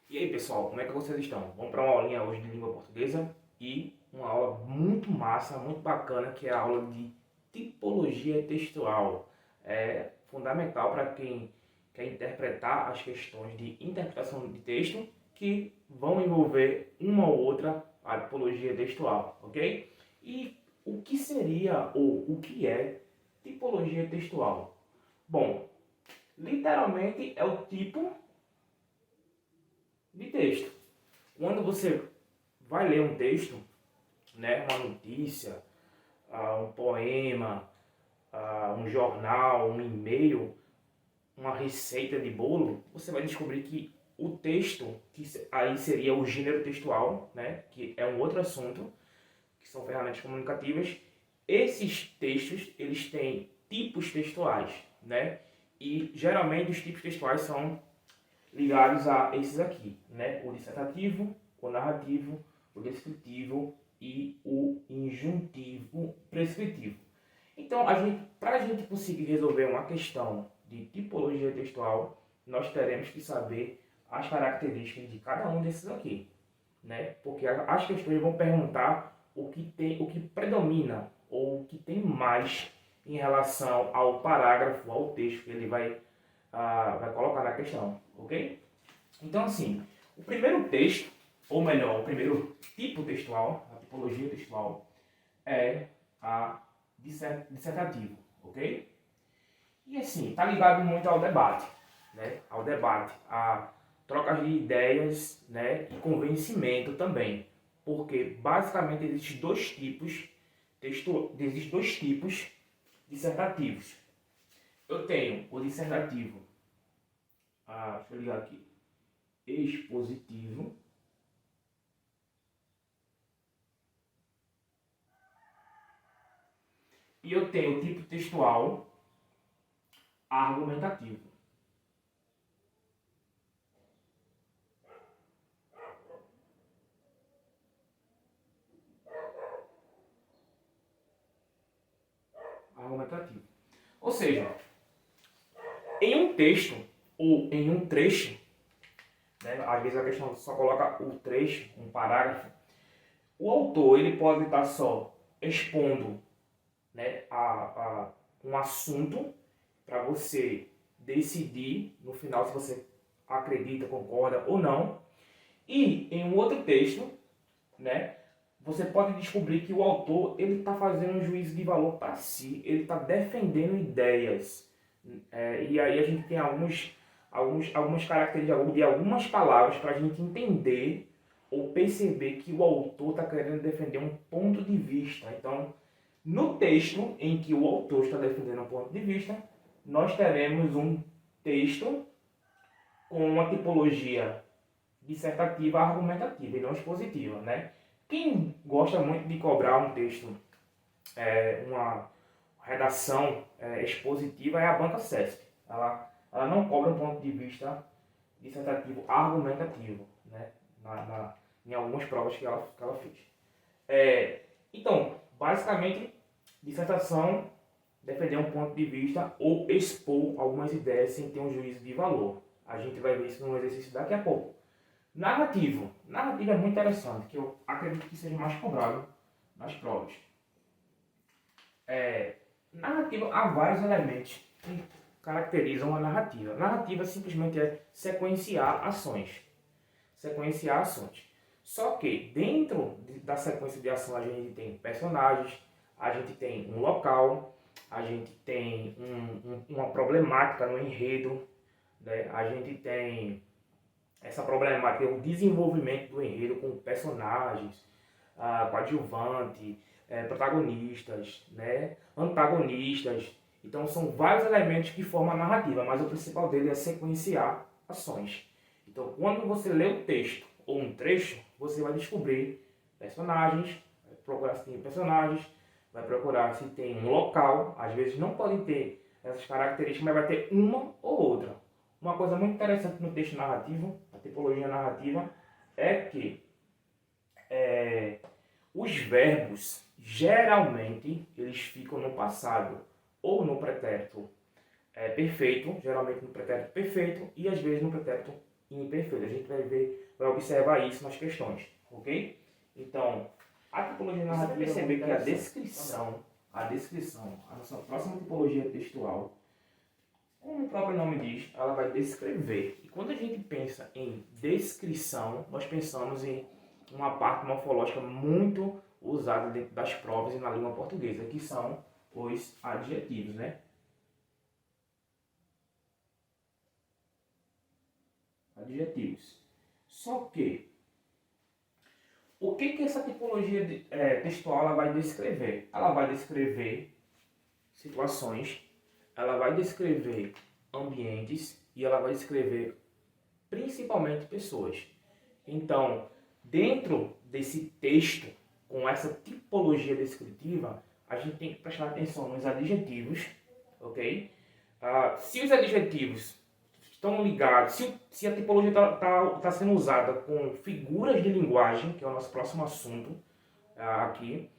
E aí pessoal, como é que vocês estão? Vamos para uma aulinha hoje de língua portuguesa e uma aula muito massa, muito bacana, que é a aula de tipologia textual. É fundamental para quem quer interpretar as questões de interpretação de texto que vão envolver uma ou outra a tipologia textual, ok? E o que seria ou o que é tipologia textual? Bom, literalmente é o tipo de texto. Quando você vai ler um texto, né, uma notícia, um poema, um jornal, um e-mail, uma receita de bolo, você vai descobrir que o texto, que aí seria o gênero textual, né, que é um outro assunto, que são ferramentas comunicativas, esses textos, eles têm tipos textuais, né, e geralmente os tipos textuais são ligados a esses aqui, né? O dissertativo, o narrativo, o descritivo e o injuntivo prescritivo. Então, para a gente conseguir resolver uma questão de tipologia textual, nós teremos que saber as características de cada um desses aqui, né? Porque as questões vão perguntar o que predomina ou o que tem mais em relação ao parágrafo, ao texto que ele vai colocar na questão, ok? Então, assim, o primeiro texto, ou melhor, o primeiro tipo textual, a tipologia textual, é a dissertativo, ok? E assim, está ligado muito ao debate, né? Ao debate, a trocas de ideias, né? E convencimento também, porque basicamente existem dois tipos dissertativos. Eu tenho o dissertativo, deixa eu ligar aqui, expositivo, e eu tenho o tipo textual argumentativo. Argumentativo. Ou seja, em um texto ou em um trecho, né, às vezes a questão só coloca o trecho, um parágrafo, o autor ele pode estar só expondo, né, um assunto para você decidir no final se você acredita, concorda ou não. E em um outro texto, né, você pode descobrir que o autor ele está fazendo um juízo de valor para si, ele está defendendo ideias. E aí a gente tem algumas características de algumas palavras para a gente entender ou perceber que o autor está querendo defender um ponto de vista. Então, no texto em que o autor está defendendo um ponto de vista, nós teremos um texto com uma tipologia dissertativa argumentativa e não expositiva, né? Quem gosta muito de cobrar um texto, uma redação expositiva é a banca CESP. Ela não cobra um ponto de vista dissertativo argumentativo, né? Em algumas provas que ela fez. Então, basicamente, dissertação defender um ponto de vista ou expor algumas ideias sem ter um juízo de valor. A gente vai ver isso num exercício daqui a pouco. Narrativo. Narrativo é muito interessante, que eu acredito que seja mais cobrado nas provas. Narrativa, há vários elementos que caracterizam a narrativa. Narrativa simplesmente é sequenciar ações. Sequenciar ações. Só que dentro da sequência de ação a gente tem personagens, a gente tem um local, a gente tem uma problemática no enredo, né? A gente tem essa problemática, o desenvolvimento do enredo com personagens, coadjuvante, protagonistas, né? Antagonistas. Então são vários elementos que formam a narrativa, mas o principal dele é sequenciar ações. Então quando você lê o texto ou um trecho, você vai descobrir personagens, vai procurar se tem personagens, vai procurar se tem um local, às vezes não podem ter essas características, mas vai ter uma ou outra. Uma coisa muito interessante no texto narrativo, a tipologia narrativa, é que os verbos, geralmente, eles ficam no passado ou no pretérito perfeito, geralmente no pretérito perfeito e às vezes no pretérito e imperfeito. A gente vai observar isso nas questões, ok? Então, a tipologia narrativa, você vai perceber que a descrição, a nossa próxima tipologia textual, como o próprio nome diz, ela vai descrever. E quando a gente pensa em descrição, nós pensamos em uma parte morfológica muito usada dentro das provas e na língua portuguesa, que são os adjetivos, né? Adjetivos. Só que, o que essa tipologia textual ela vai descrever? Ela vai descrever situações, ela vai descrever ambientes e ela vai descrever principalmente pessoas. Então, dentro desse texto, com essa tipologia descritiva, a gente tem que prestar atenção nos adjetivos, ok? Se os adjetivos estão ligados, se a tipologia está sendo usada com figuras de linguagem, que é o nosso próximo assunto aqui,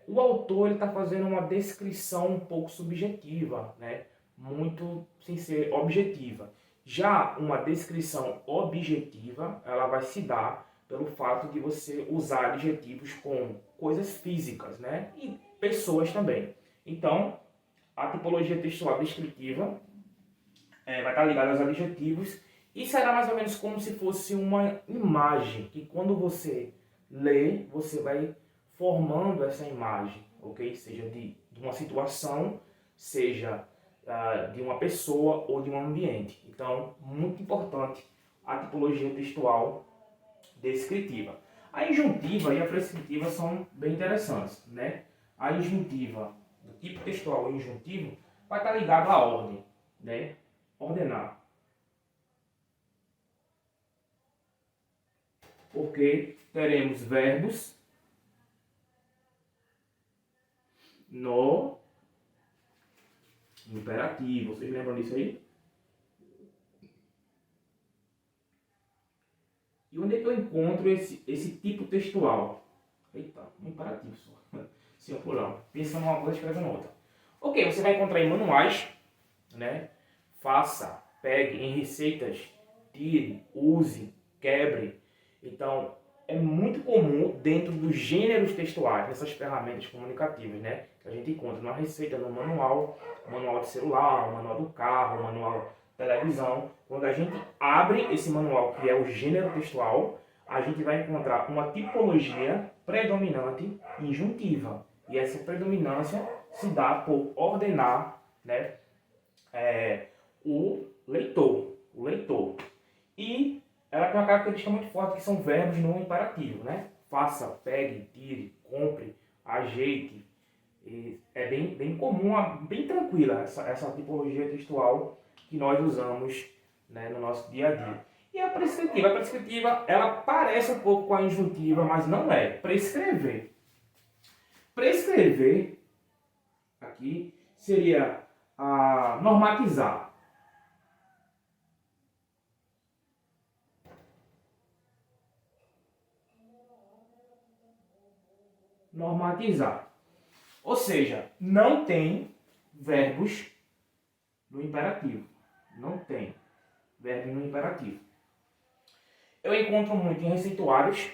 o autor está fazendo uma descrição um pouco subjetiva, né? Muito sem ser objetiva. Já uma descrição objetiva, ela vai se dar pelo fato de você usar adjetivos com coisas físicas, né? E pessoas também. Então, a tipologia textual descritiva vai estar ligada aos adjetivos e será mais ou menos como se fosse uma imagem, que quando você lê, você vai formando essa imagem, ok? Seja de uma situação, seja de uma pessoa ou de um ambiente. Então, muito importante a tipologia textual descritiva. A injuntiva e a prescritiva são bem interessantes, né? A injuntiva, do tipo textual injuntivo, vai estar ligado à ordem, né? Ordenar. Porque teremos verbos no imperativo. Vocês lembram disso aí? E onde é que eu encontro esse tipo textual? Eita, um imperativo só. Sim, ou plural. Pensa numa coisa, escreve na outra. Ok, você vai encontrar em manuais, né? Faça, pegue em receitas, tire, use, quebre. Então, é muito comum dentro dos gêneros textuais, nessas ferramentas comunicativas, né? Que a gente encontra na receita, no manual de celular, manual do carro, manual de televisão. Quando a gente abre esse manual, que é o gênero textual, a gente vai encontrar uma tipologia predominante injuntiva. E essa predominância se dá por ordenar, né, o leitor. E ela tem uma característica muito forte, que são verbos no imperativo, né? Faça, pegue, tire, compre, ajeite. E é bem comum, bem tranquila essa tipologia textual que nós usamos, né, no nosso dia a dia. E a prescritiva, ela parece um pouco com a injuntiva, mas não é. Prescrever. Prescrever, aqui, seria normatizar. Normatizar. Ou seja, não tem verbos no imperativo. Não tem verbo no imperativo. Eu encontro muito em receituários,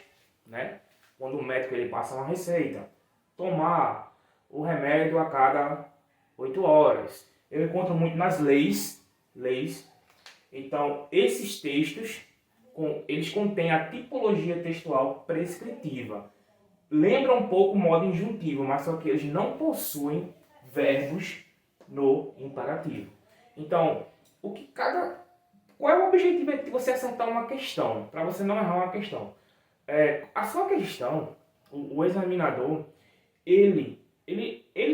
né? Quando o médico ele passa uma receita. Tomar o remédio a cada 8 horas. Eu encontro muito nas leis. Então, esses textos, eles contêm a tipologia textual prescritiva. Lembra um pouco o modo injuntivo, mas só que eles não possuem verbos no imperativo. Então, qual é o objetivo de você acertar uma questão, para você não errar uma questão? A sua questão, o examinador, ele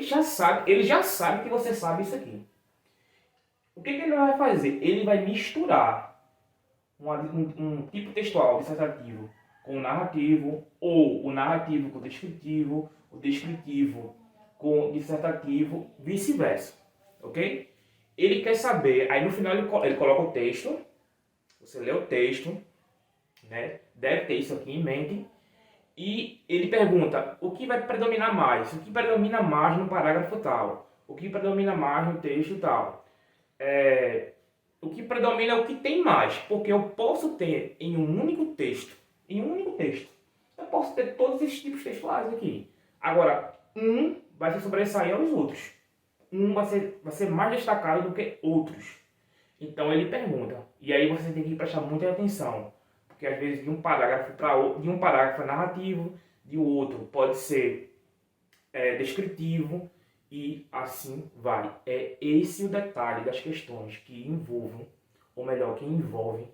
já sabe que você sabe isso aqui. O que ele vai fazer? Ele vai misturar um tipo textual dissertativo com o narrativo, ou o narrativo com o descritivo com o dissertativo, vice-versa, ok? Ele quer saber, aí no final ele coloca o texto, você lê o texto, né? Deve ter isso aqui em mente, e ele pergunta o que vai predominar mais, o que predomina mais no parágrafo tal, o que predomina mais no texto tal. O que predomina é o que tem mais, porque eu posso ter em um único texto, eu posso ter todos esses tipos textuais aqui. Agora, um vai se sobressair aos outros. Um vai ser mais destacado do que outros. Então ele pergunta, e aí você tem que prestar muita atenção, porque às vezes de um parágrafo para outro, de um parágrafo é narrativo, de outro pode ser descritivo e assim vai. É esse o detalhe das questões que envolvam, ou melhor, que envolvem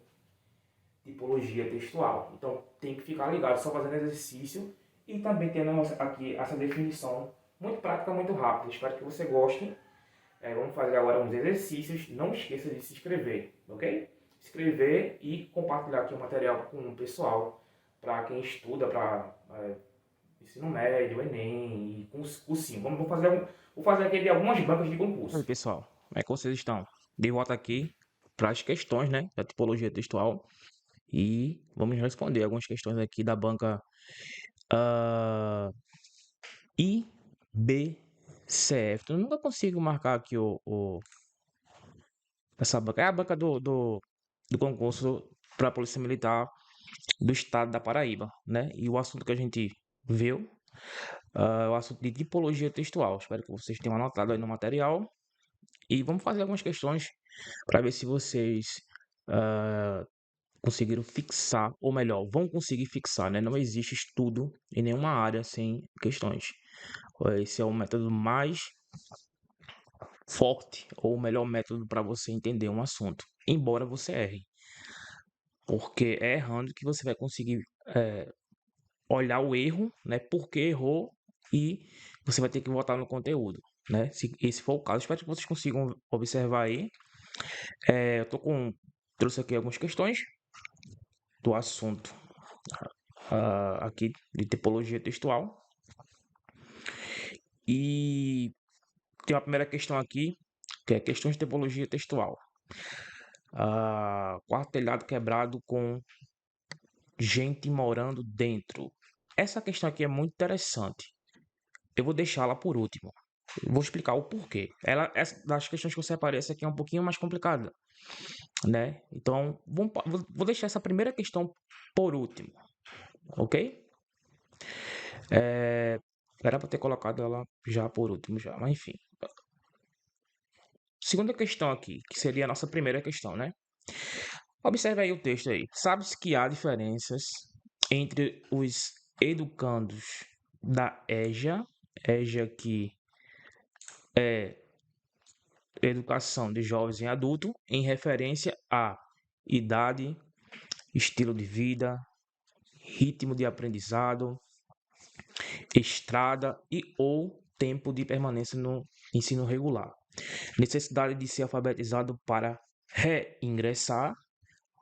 tipologia textual. Então tem que ficar ligado só fazendo exercício e também tendo aqui essa definição muito prática, muito rápida. Espero que você goste. Vamos fazer agora uns exercícios. Não esqueça de se inscrever, ok? Se inscrever e compartilhar aqui o material com o pessoal, para quem estuda para ensino médio, Enem e cursinho. Vou fazer aqui de algumas bancas de E aí, concurso. pessoal, como é que vocês estão? De volta aqui para as questões, né, da tipologia textual e vamos responder algumas questões aqui da banca ah, IBCF. Eu nunca consigo marcar aqui essa banca. É a banca do concurso para a Polícia Militar do Estado da Paraíba, né? E o assunto que a gente viu é o assunto de tipologia textual. Espero que vocês tenham anotado aí no material. E vamos fazer algumas questões para ver se vocês ah, conseguiram fixar, ou melhor, vão conseguir fixar, né? Não existe estudo em nenhuma área sem questões. Esse é o método mais forte, ou o melhor método para você entender um assunto, embora você erre. Porque é errando que você vai conseguir olhar o erro, né? Por que errou e você vai ter que voltar no conteúdo, né? Se esse for o caso, espero que vocês consigam observar aí. Eu trouxe aqui algumas questões do assunto aqui de tipologia textual. E tem uma primeira questão aqui, que é questões de tipologia textual. Quarto telhado quebrado com gente morando dentro. Essa questão aqui é muito interessante. Eu vou deixá-la por último. Eu vou explicar o porquê. Essa das questões que eu separei, essa aqui é um pouquinho mais complicada, né? Então, vou deixar essa primeira questão por último, ok? Era para ter colocado ela já por último já, mas enfim. Segunda questão aqui, que seria a nossa primeira questão, né? Observe aí o texto aí. Sabe-se que há diferenças entre os educandos da EJA que é Educação de Jovens e Adultos, em referência à idade, estilo de vida, ritmo de aprendizado, estrada e ou tempo de permanência no ensino regular. Necessidade de ser alfabetizado para reingressar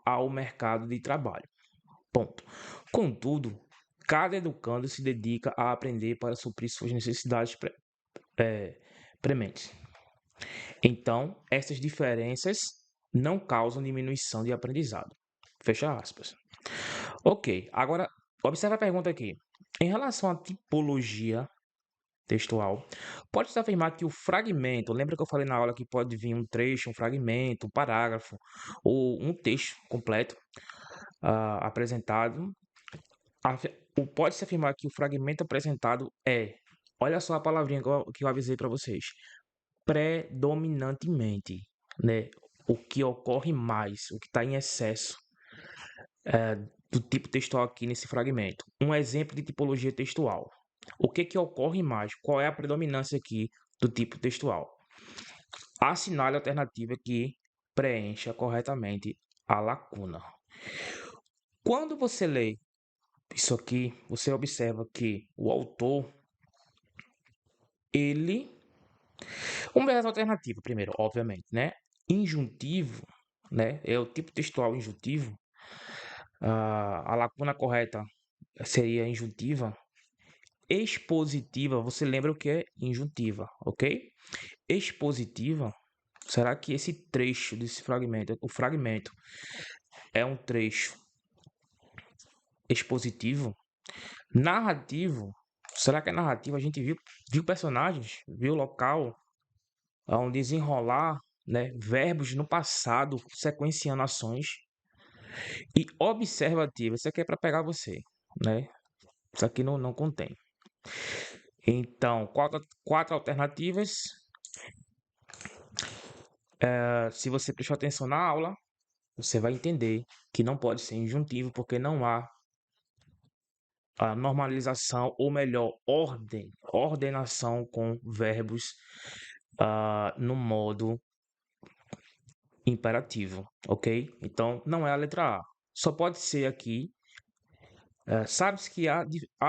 ao mercado de trabalho. Ponto. Contudo, cada educando se dedica a aprender para suprir suas necessidades prementes. Então, essas diferenças não causam diminuição de aprendizado. Fecha aspas. Ok, agora observe a pergunta aqui. Em relação à tipologia textual, pode-se afirmar que o fragmento, lembra que eu falei na aula que pode vir um trecho, um fragmento, um parágrafo ou um texto completo apresentado. Pode-se afirmar que o fragmento apresentado olha só a palavrinha que eu avisei para vocês, predominantemente, né? O que ocorre mais, o que está em excesso do tipo textual aqui nesse fragmento. Um exemplo de tipologia textual. O que ocorre mais? Qual é a predominância aqui do tipo textual? Assinale a alternativa que preencha corretamente a lacuna. Quando você lê isso aqui, você observa que o autor, ele... Vamos ver as alternativas primeiro, obviamente, né? Injuntivo, né? É o tipo textual injuntivo. A lacuna correta seria injuntiva. Expositiva, você lembra o que é injuntiva, ok? Expositiva, será que esse trecho desse fragmento, o fragmento, é um trecho expositivo? Narrativo, será que é narrativo? A gente viu personagens, viu local, um desenrolar né, verbos no passado sequenciando ações. E observativa, isso aqui é para pegar você, né? Isso aqui não contém. Então, quatro alternativas. Se você prestou atenção na aula, você vai entender que não pode ser injuntivo, porque não há a normalização, ou melhor, ordenação com verbos no modo imperativo, ok? Então, não é a letra A. Só pode ser aqui. Sabe-se que há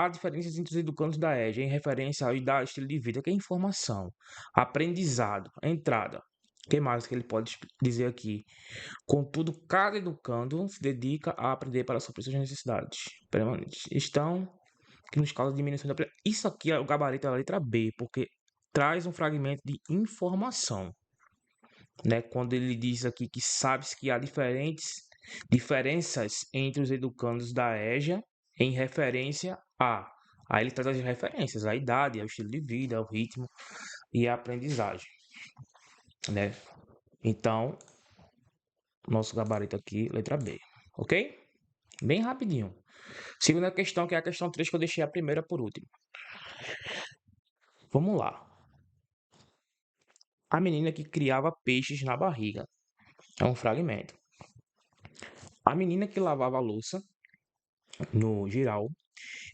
diferenças entre os educandos da EJA em referência ao idade, estilo de vida, que é informação, aprendizado, entrada. O que mais que ele pode dizer aqui? Contudo, cada educando se dedica a aprender para suprir suas necessidades permanentes. Estão que nos causa diminuição da. Isso aqui é o gabarito da letra B, porque traz um fragmento de informação, né? Quando ele diz aqui que sabe-se que há diferenças entre os educandos da EJA em referência a. Aí ele traz as referências, a idade, o estilo de vida, o ritmo e a aprendizagem, né? Então, nosso gabarito aqui, letra B, ok? Bem rapidinho. Segunda questão, que é a questão 3, que eu deixei a primeira por último. Vamos lá. A menina que criava peixes na barriga. É um fragmento. A menina que lavava a louça no giral,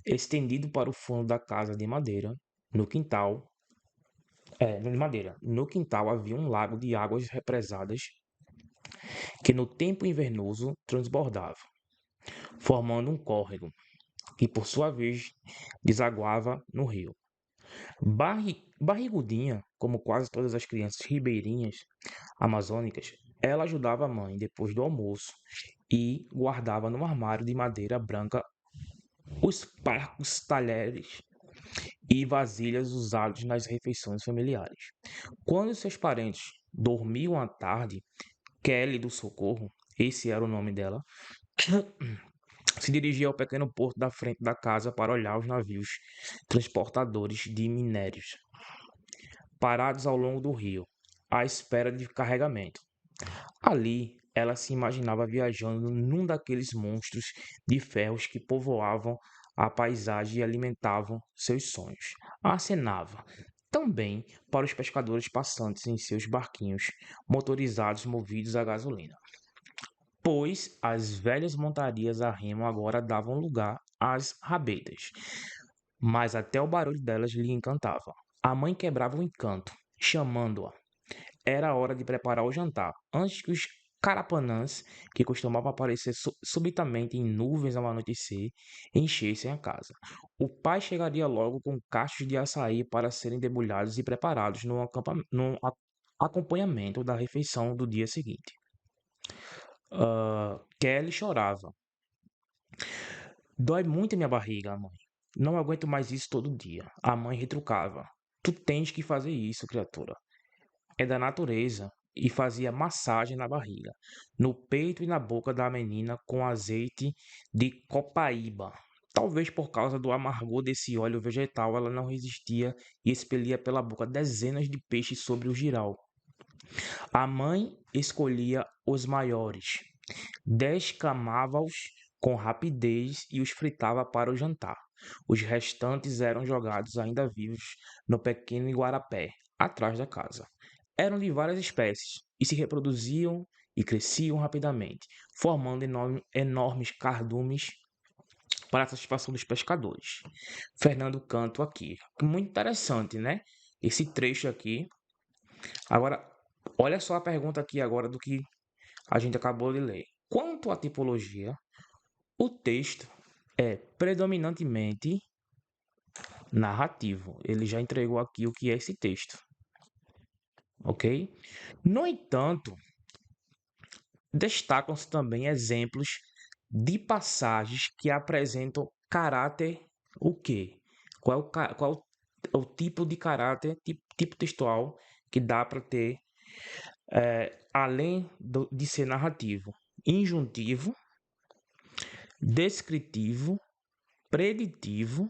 estendido para o fundo da casa de madeira, no quintal. De madeira. No quintal havia um lago de águas represadas que no tempo invernoso transbordava, formando um córrego, que por sua vez desaguava no rio. Barrigudinha, como quase todas as crianças ribeirinhas amazônicas, ela ajudava a mãe depois do almoço e guardava no armário de madeira branca os parcos talheres e vasilhas usados nas refeições familiares. Quando seus parentes dormiam à tarde, Kelly do Socorro, esse era o nome dela, se dirigia ao pequeno porto da frente da casa para olhar os navios transportadores de minérios parados ao longo do rio, à espera de carregamento. Ali, ela se imaginava viajando num daqueles monstros de ferros que povoavam a paisagem e alimentavam seus sonhos. Acenava também para os pescadores passantes em seus barquinhos motorizados movidos a gasolina, pois as velhas montarias a remo agora davam lugar às rabetas, mas até o barulho delas lhe encantava. A mãe quebrava o encanto, chamando-a. Era hora de preparar o jantar, antes que os carapanãs, que costumavam aparecer subitamente em nuvens ao anoitecer, enchessem a casa. O pai chegaria logo com cachos de açaí para serem debulhados e preparados no acompanhamento da refeição do dia seguinte. Kelly chorava. Dói muito minha barriga, mãe. Não aguento mais isso todo dia. A mãe retrucava. Tu tens que fazer isso, criatura. É da natureza. E fazia massagem na barriga, no peito e na boca da menina com azeite de copaíba. Talvez por causa do amargor desse óleo vegetal, ela não resistia e expelia pela boca dezenas de peixes sobre o giral. A mãe escolhia os maiores, descamava-os com rapidez e os fritava para o jantar. Os restantes eram jogados ainda vivos no pequeno iguarapé, atrás da casa. Eram de várias espécies e se reproduziam e cresciam rapidamente, formando enormes cardumes para a satisfação dos pescadores. Fernando Canto aqui. Muito interessante, né? Esse trecho aqui. Agora, olha só a pergunta aqui agora do que a gente acabou de ler. Quanto à tipologia, o texto é predominantemente narrativo. Ele já entregou aqui o que é esse texto. Ok? No entanto, destacam-se também exemplos de passagens que apresentam caráter o quê? Qual é o tipo de caráter, tipo textual que dá para ter, além de ser narrativo? Injuntivo, descritivo, preditivo,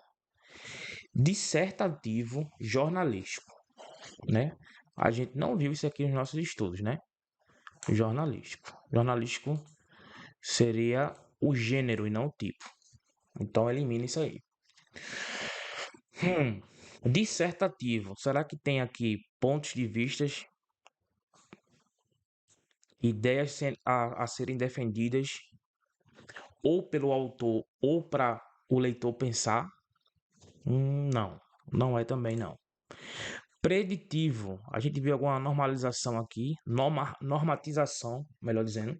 dissertativo, jornalístico, né? A gente não viu isso aqui nos nossos estudos, né? Jornalístico. Jornalístico seria o gênero e não o tipo. Então elimina isso aí. Dissertativo. Será que tem aqui pontos de vistas, ideias a serem defendidas ou pelo autor ou para o leitor pensar? Não, não é também não. Preditivo. A gente viu alguma normalização aqui, normatização, melhor dizendo.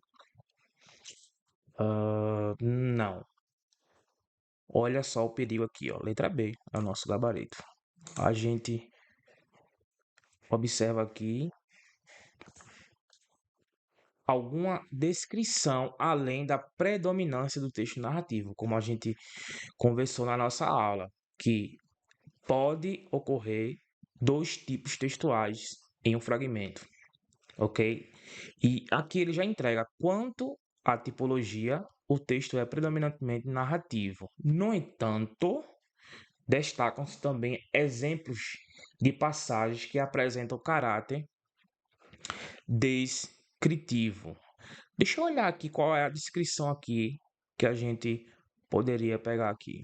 Não. Olha só o perigo aqui, ó. Letra B é o nosso gabarito. A gente observa aqui alguma descrição além da predominância do texto narrativo, como a gente conversou na nossa aula, que pode ocorrer dois tipos textuais em um fragmento, ok? E aqui ele já entrega quanto à tipologia, o texto é predominantemente narrativo. No entanto, destacam-se também exemplos de passagens que apresentam caráter descritivo. Deixa eu olhar aqui qual é a descrição aqui que a gente poderia pegar aqui.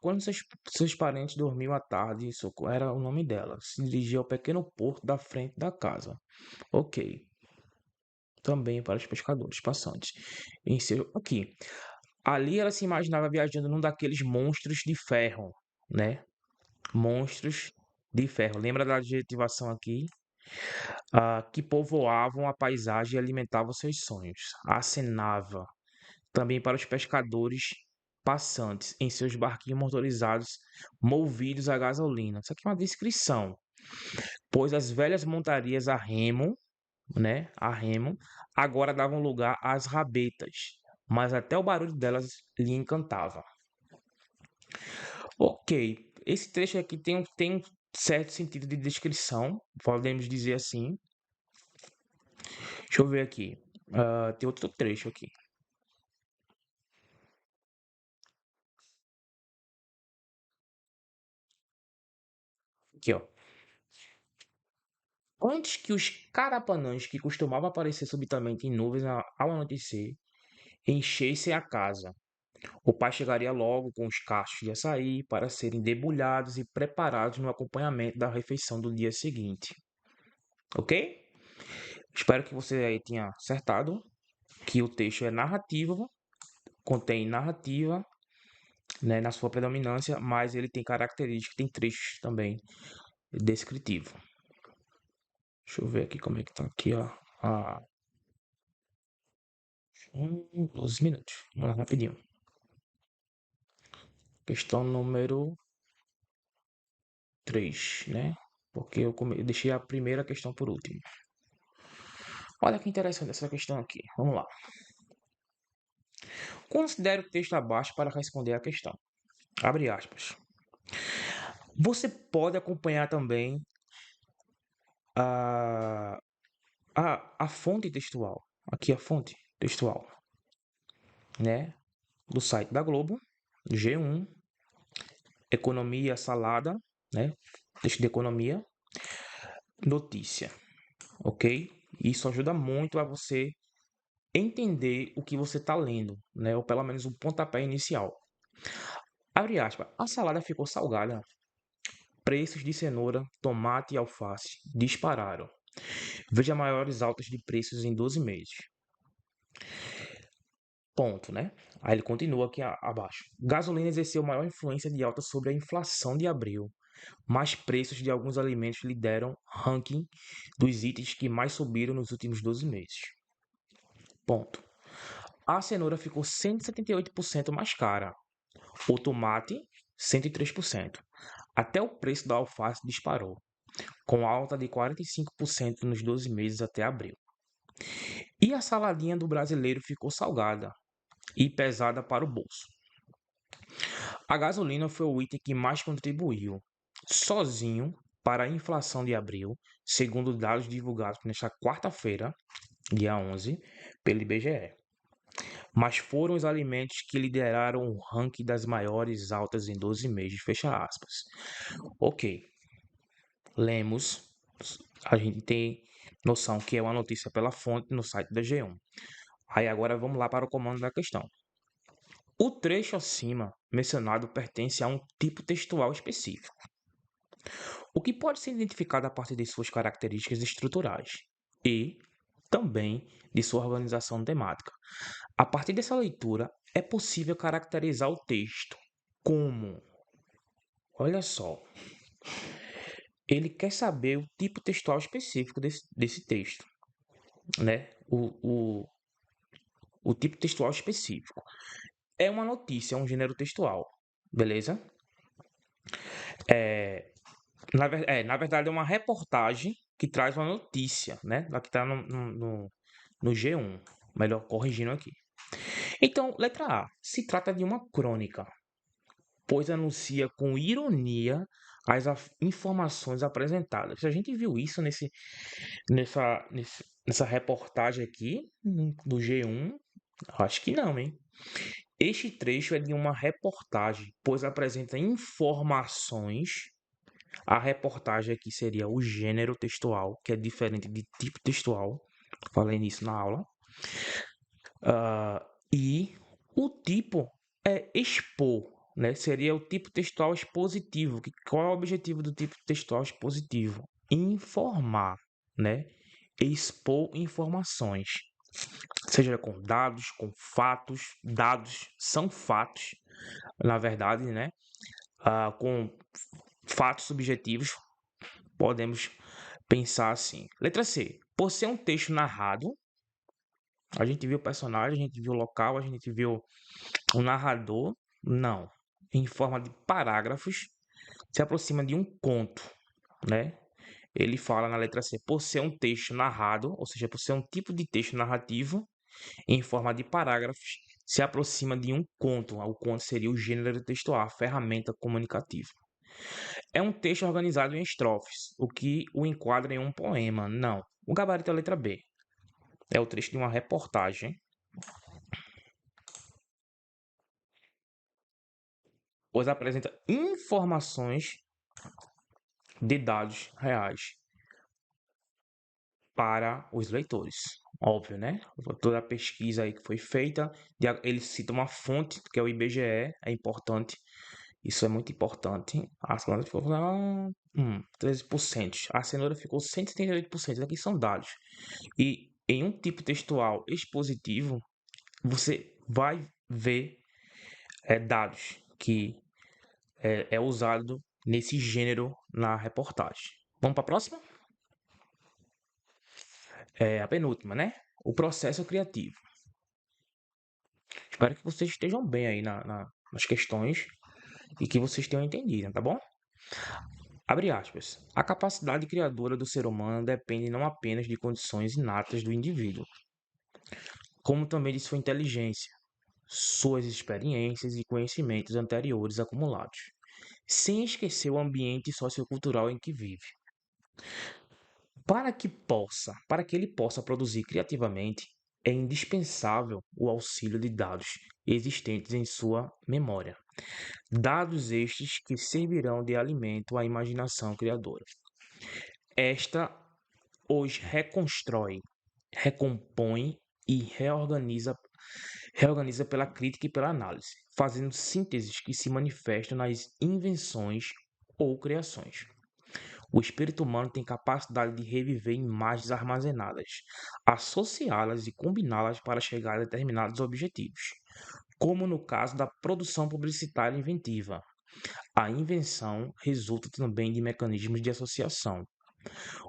Quando seus parentes dormiam à tarde, Socorro era o nome dela. Se dirigia ao pequeno porto da frente da casa. Ok. Também para os pescadores passantes. Aqui. Ali ela se imaginava viajando num daqueles monstros de ferro, né? Monstros de ferro. Lembra da adjetivação aqui? Que povoavam a paisagem e alimentavam seus sonhos. Acenava também para os pescadores passantes em seus barquinhos motorizados movidos a gasolina. Isso aqui é uma descrição, pois as velhas montarias a remo, né, a remo, agora davam lugar às rabetas, mas até o barulho delas lhe encantava. Ok, esse trecho aqui tem um certo sentido de descrição, podemos dizer assim. Deixa eu ver aqui. Tem outro trecho aqui. Aqui, ó. Antes que os carapanãs que costumavam aparecer subitamente em nuvens ao anoitecer enchessem a casa, o pai chegaria logo com os cachos de açaí para serem debulhados e preparados no acompanhamento da refeição do dia seguinte. Ok? Espero que você aí tenha acertado que o texto é narrativo, contém narrativa, né, na sua predominância, mas ele tem características, tem trechos também descritivo. Deixa eu ver aqui como é que tá aqui, ó. 12 minutos. Vamos lá, rapidinho. Questão número 3, né? Porque eu deixei a primeira questão por último. Olha que interessante essa questão aqui. Vamos lá. Considere o texto abaixo para responder a questão. Abre aspas. Você pode acompanhar também a, a fonte textual. Aqui a fonte textual, né? Do site da Globo, G1, Economia Salada, né? Texto de economia, notícia, ok? Isso ajuda muito a você entender o que você está lendo, né? Ou pelo menos um pontapé inicial. Abre aspas. A salada ficou salgada. Preços de cenoura, tomate e alface dispararam. Veja maiores altas de preços em 12 meses. Ponto, né? Aí ele continua aqui abaixo. Gasolina exerceu maior influência de alta sobre a inflação de abril, mas preços de alguns alimentos lideram ranking dos itens que mais subiram nos últimos 12 meses. Ponto. A cenoura ficou 178% mais cara. O tomate, 103%. Até o preço da alface disparou, com alta de 45% nos 12 meses até abril. E a saladinha do brasileiro ficou salgada e pesada para o bolso. A gasolina foi o item que mais contribuiu, sozinho, para a inflação de abril, segundo dados divulgados nesta quarta-feira, dia 11, pelo IBGE. mas foram os alimentos que lideraram o ranking das maiores altas em 12 meses, fecha aspas. Ok, lemos, a gente tem noção que é uma notícia pela fonte no site da G1. Aí agora vamos lá para o comando da questão. O trecho acima mencionado pertence a um tipo textual específico, o que pode ser identificado a partir de suas características estruturais e também de sua organização temática. A partir dessa leitura, é possível caracterizar o texto como, olha só, ele quer saber o tipo textual específico desse texto, né? O tipo textual específico. É uma notícia, é um gênero textual, beleza? Na verdade, é uma reportagem que traz uma notícia, né? Lá que está no G1. Melhor corrigindo aqui. Então, letra A. Se trata de uma crônica, pois anuncia com ironia as informações apresentadas. A gente viu isso nessa reportagem aqui do G1? Acho que não, hein? Este trecho é de uma reportagem, pois apresenta informações. A reportagem aqui seria o gênero textual, que é diferente de tipo textual. Falei nisso na aula. E o tipo é expor, né? Seria o tipo textual expositivo. Qual é o objetivo do tipo textual expositivo? Informar, né? Expor informações, seja com dados, com fatos. Dados são fatos, na verdade, né? Com fatos subjetivos, podemos pensar assim. Letra C. Por ser um texto narrado, a gente viu o personagem, a gente viu o local, a gente viu o narrador. Não. Em forma de parágrafos, se aproxima de um conto, né? Ele fala na letra C, por ser um texto narrado, ou seja, por ser um tipo de texto narrativo, em forma de parágrafos, se aproxima de um conto. O conto seria o gênero textual, a ferramenta comunicativa. É um texto organizado em estrofes, o que o enquadra em um poema. Não. O gabarito é a letra B. É o trecho de uma reportagem, pois apresenta informações de dados reais para os leitores. Óbvio, né? Toda a pesquisa aí que foi feita, ele cita uma fonte, que é o IBGE, é importante. Isso é muito importante. A cenoura ficou 13%. A cenoura ficou 178%. Aqui são dados. E em um tipo textual expositivo, você vai ver dados que é usado nesse gênero na reportagem. Vamos para a próxima? A penúltima, né? O processo criativo. Espero que vocês estejam bem aí nas questões e que vocês tenham entendido, tá bom? Abre aspas. A capacidade criadora do ser humano depende não apenas de condições inatas do indivíduo, como também de sua inteligência, suas experiências e conhecimentos anteriores acumulados, sem esquecer o ambiente sociocultural em que vive. Para que ele possa produzir criativamente, é indispensável o auxílio de dados existentes em sua memória. Dados estes que servirão de alimento à imaginação criadora. Esta os reconstrói, recompõe e reorganiza pela crítica e pela análise, fazendo sínteses que se manifestam nas invenções ou criações. O espírito humano tem capacidade de reviver imagens armazenadas, associá-las e combiná-las para chegar a determinados objetivos, como no caso da produção publicitária inventiva. A invenção resulta também de mecanismos de associação.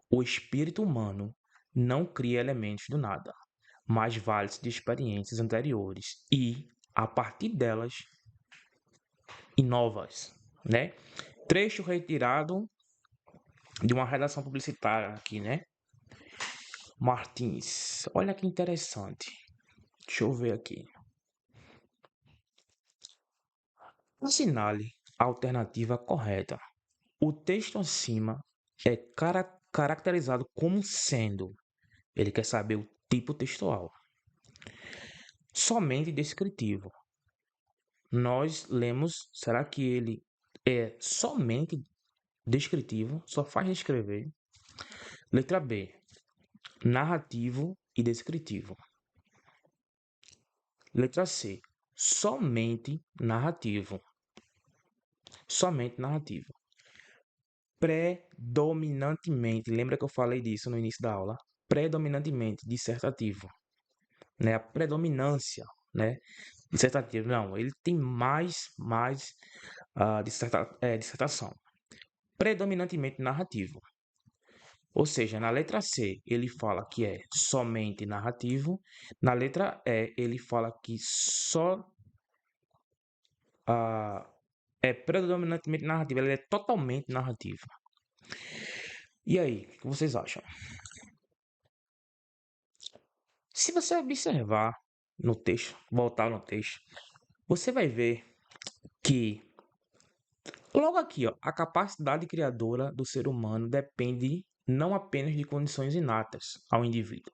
O espírito humano não cria elementos do nada, mas vale-se de experiências anteriores e, a partir delas, inova-as, né? Trecho retirado de uma redação publicitária aqui, né? Martins. Olha que interessante. Deixa eu ver aqui. Assinale a alternativa correta. O texto acima é caracterizado como sendo. Ele quer saber o tipo textual. somente descritivo. Nós lemos, será que ele é somente descritivo, só faz descrever? Letra B, narrativo e descritivo. Letra C, somente narrativo. Somente narrativo. Predominantemente, lembra que eu falei disso no início da aula? Predominantemente dissertativo, né? A predominância, né? Dissertativo, não, ele tem mais dissertação. Predominantemente narrativo. Ou seja, na letra C ele fala que é somente narrativo, na letra E ele fala que só é predominantemente narrativo, ele é totalmente narrativo. E aí, o que vocês acham? Se você observar no texto, voltar no texto, você vai ver que logo aqui, ó, a capacidade criadora do ser humano depende não apenas de condições inatas ao indivíduo,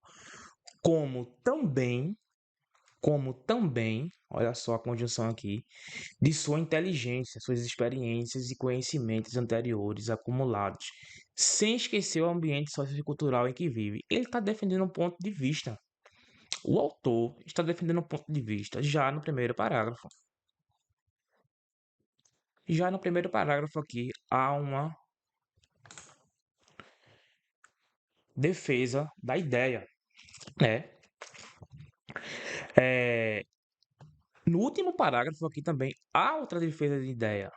como também, olha só a conjunção aqui, de sua inteligência, suas experiências e conhecimentos anteriores acumulados, sem esquecer o ambiente sociocultural em que vive. Ele está defendendo um ponto de vista. O autor está defendendo um ponto de vista já no primeiro parágrafo. Já no primeiro parágrafo aqui há uma defesa da ideia, né? No último parágrafo aqui também há outra defesa de ideia,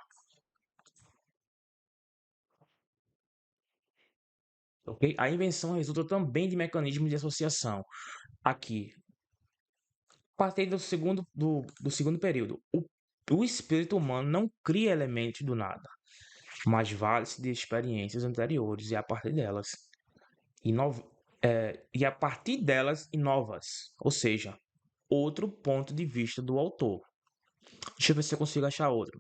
ok? A invenção resulta também de mecanismos de associação. Aqui, a partir do segundo período, o espírito humano não cria elementos do nada, mas vale-se de experiências anteriores e a partir delas e a partir delas inovas, ou seja, outro ponto de vista do autor. Deixa eu ver se eu consigo achar outro.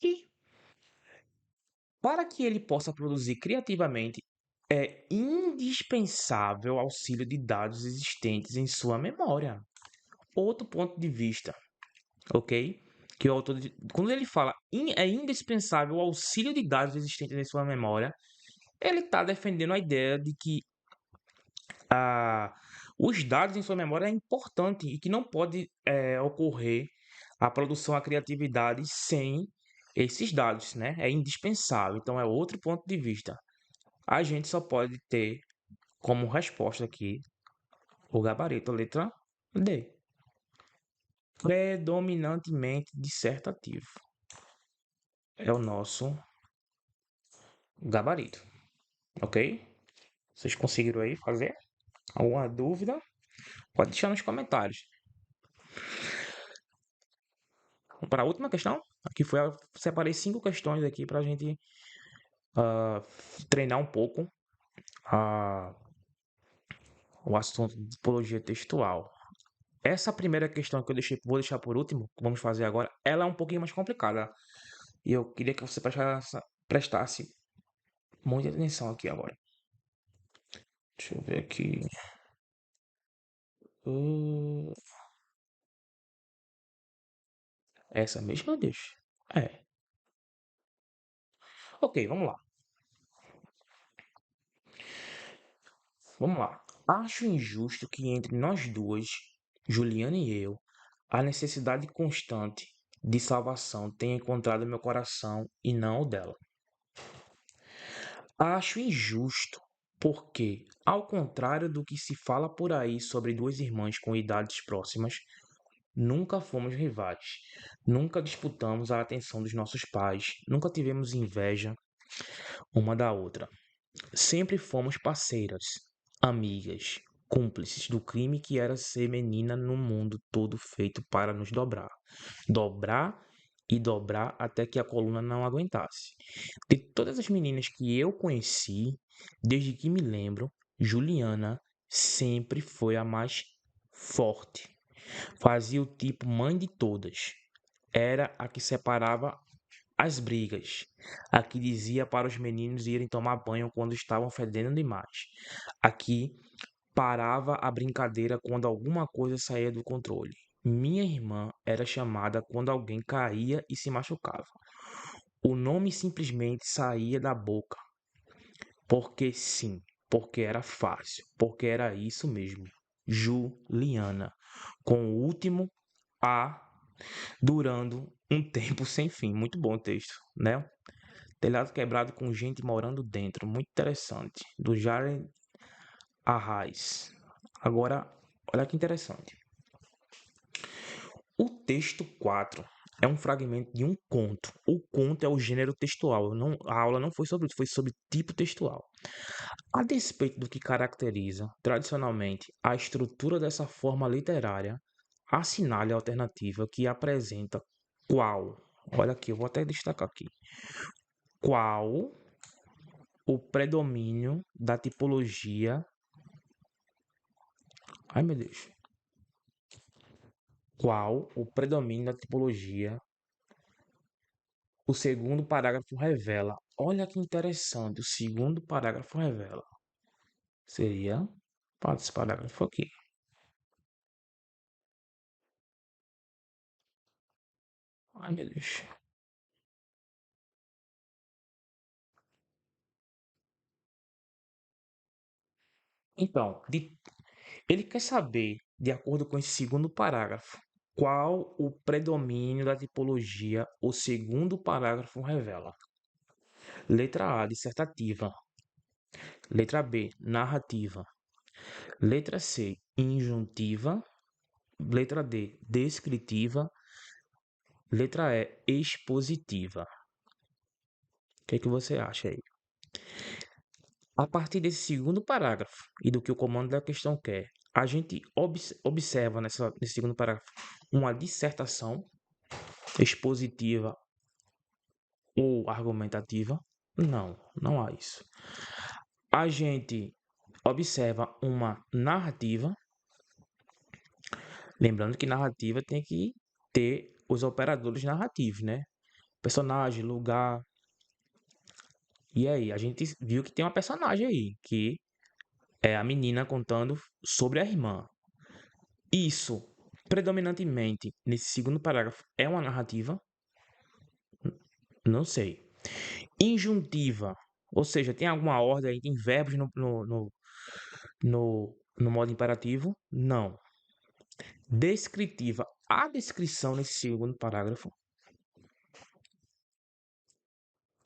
E para que ele possa produzir criativamente, é indispensável o auxílio de dados existentes em sua memória. Outro ponto de vista, ok? Que o autor, quando ele fala é indispensável o auxílio de dados existentes em sua memória, ele está defendendo a ideia de que os dados em sua memória é importante e que não pode ocorrer a produção, a criatividade sem esses dados, né? É indispensável. Então é outro ponto de vista. A gente só pode ter como resposta aqui o gabarito, a letra D. Predominantemente dissertativo. É o nosso gabarito, ok? Vocês conseguiram aí fazer? Alguma dúvida? Pode deixar nos comentários. Para a última questão, aqui foi separei 5 questões aqui para a gente treinar um pouco o assunto de tipologia textual. Essa primeira questão que vou deixar por último, que vamos fazer agora, ela é um pouquinho mais complicada. E eu queria que você prestasse muita atenção aqui agora. Deixa eu ver aqui. Essa mesma deixa. É. Ok, vamos lá. Vamos lá. Acho injusto que entre nós duas, Juliana e eu, a necessidade constante de salvação tenha encontrado meu coração e não o dela. Acho injusto porque, ao contrário do que se fala por aí sobre duas irmãs com idades próximas, nunca fomos rivais, nunca disputamos a atenção dos nossos pais, nunca tivemos inveja uma da outra. Sempre fomos parceiras, amigas, cúmplices do crime que era ser menina num mundo todo feito para nos dobrar. Dobrar e dobrar até que a coluna não aguentasse. De todas as meninas que eu conheci, desde que me lembro, Juliana sempre foi a mais forte. Fazia o tipo mãe de todas. Era a que separava as brigas, a que dizia para os meninos irem tomar banho quando estavam fedendo demais, a que parava a brincadeira quando alguma coisa saía do controle. Minha irmã era chamada quando alguém caía e se machucava. O nome simplesmente saía da boca. Porque sim, porque era fácil, porque era isso mesmo. Juliana, com o último A durando um tempo sem fim. Muito bom o texto, né? Telhado quebrado com gente morando dentro. Muito interessante. Do Jared Arraes. Agora, olha que interessante. O texto 4 é um fragmento de um conto. O conto é o gênero textual. A aula não foi sobre isso, foi sobre tipo textual. A despeito do que caracteriza, tradicionalmente, a estrutura dessa forma literária, assinale a alternativa que apresenta qual. Olha aqui, eu vou até destacar aqui. Qual o predomínio da tipologia. Ai, meu Deus. Qual o predomínio da tipologia o segundo parágrafo revela? Olha que interessante, o segundo parágrafo revela. Seria esse parágrafo aqui. Ai, meu Deus. Então, ele quer saber, de acordo com esse segundo parágrafo, qual o predomínio da tipologia o segundo parágrafo revela. Letra A, dissertativa. Letra B, narrativa. Letra C, injuntiva. Letra D, descritiva. Letra E, expositiva. O que é que você acha aí? A partir desse segundo parágrafo e do que o comando da questão quer, a gente observa nesse segundo parágrafo uma dissertação expositiva ou argumentativa? Não, não há isso. A gente observa uma narrativa, lembrando que narrativa tem que ter os operadores narrativos, né? Personagem, lugar. E aí, a gente viu que tem uma personagem aí, que é a menina contando sobre a irmã. Isso, predominantemente, nesse segundo parágrafo, é uma narrativa? Não sei. Injuntiva, ou seja, tem alguma ordem aí, tem verbos no modo imperativo? Não. Descritiva, a descrição nesse segundo parágrafo.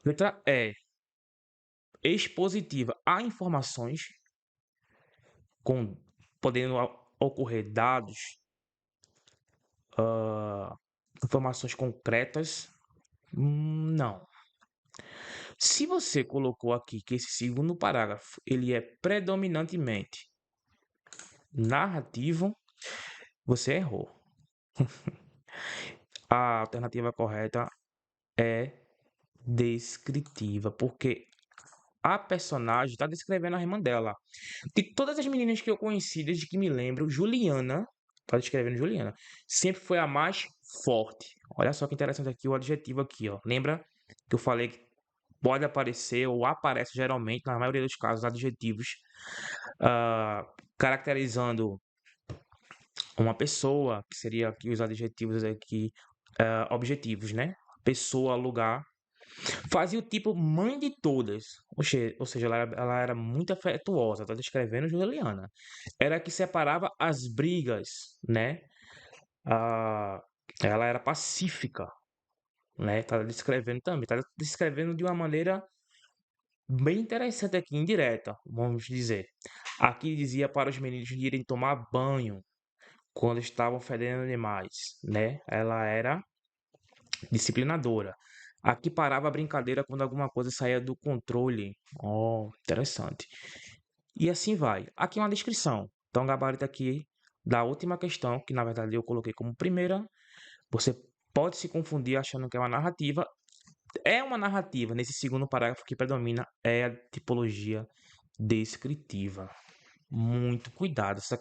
Letra E. Expositiva, há informações podendo ocorrer dados, informações concretas. Não. Se você colocou aqui que esse segundo parágrafo ele é predominantemente narrativo, você errou. A alternativa correta é descritiva, porque a personagem está descrevendo a irmã dela. De todas as meninas que eu conheci, desde que me lembro, Juliana, está descrevendo Juliana, sempre foi a mais forte. Olha só que interessante aqui o adjetivo aqui, ó. Lembra que eu falei que pode aparecer ou aparece geralmente, na maioria dos casos, adjetivos caracterizando uma pessoa, que seria aqui os adjetivos aqui objetivos, né? Pessoa, lugar. Fazia o tipo mãe de todas. Ou seja, ela era muito afetuosa. Tá descrevendo Juliana. Era a que separava as brigas, né? Ela era pacífica, né? Tá descrevendo também. Tá descrevendo de uma maneira bem interessante aqui, indireta, vamos dizer. Aqui dizia para os meninos irem tomar banho quando estavam fedendo demais, né? Ela era disciplinadora. Aqui parava a brincadeira quando alguma coisa saía do controle. Oh, interessante. E assim vai. Aqui uma descrição. Então, gabarito aqui da última questão, que na verdade eu coloquei como primeira. Você pode se confundir achando que é uma narrativa. É uma narrativa. Nesse segundo parágrafo que predomina é a tipologia descritiva. Muito cuidado. Essa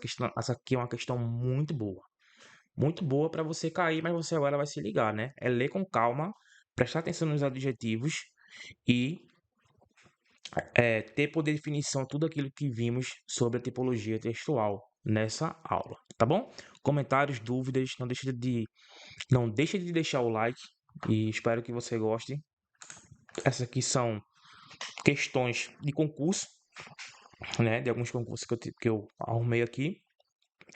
aqui é uma questão muito boa. Muito boa para você cair, mas você agora vai se ligar, né? É ler com calma, prestar atenção nos adjetivos e ter por definição tudo aquilo que vimos sobre a tipologia textual nessa aula, tá bom? Comentários, dúvidas, não deixe de deixar o like e espero que você goste. Essas aqui são questões de concurso, né? De alguns concursos que eu arrumei aqui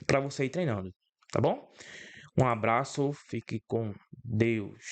para você ir treinando, tá bom? Um abraço, fique com Deus.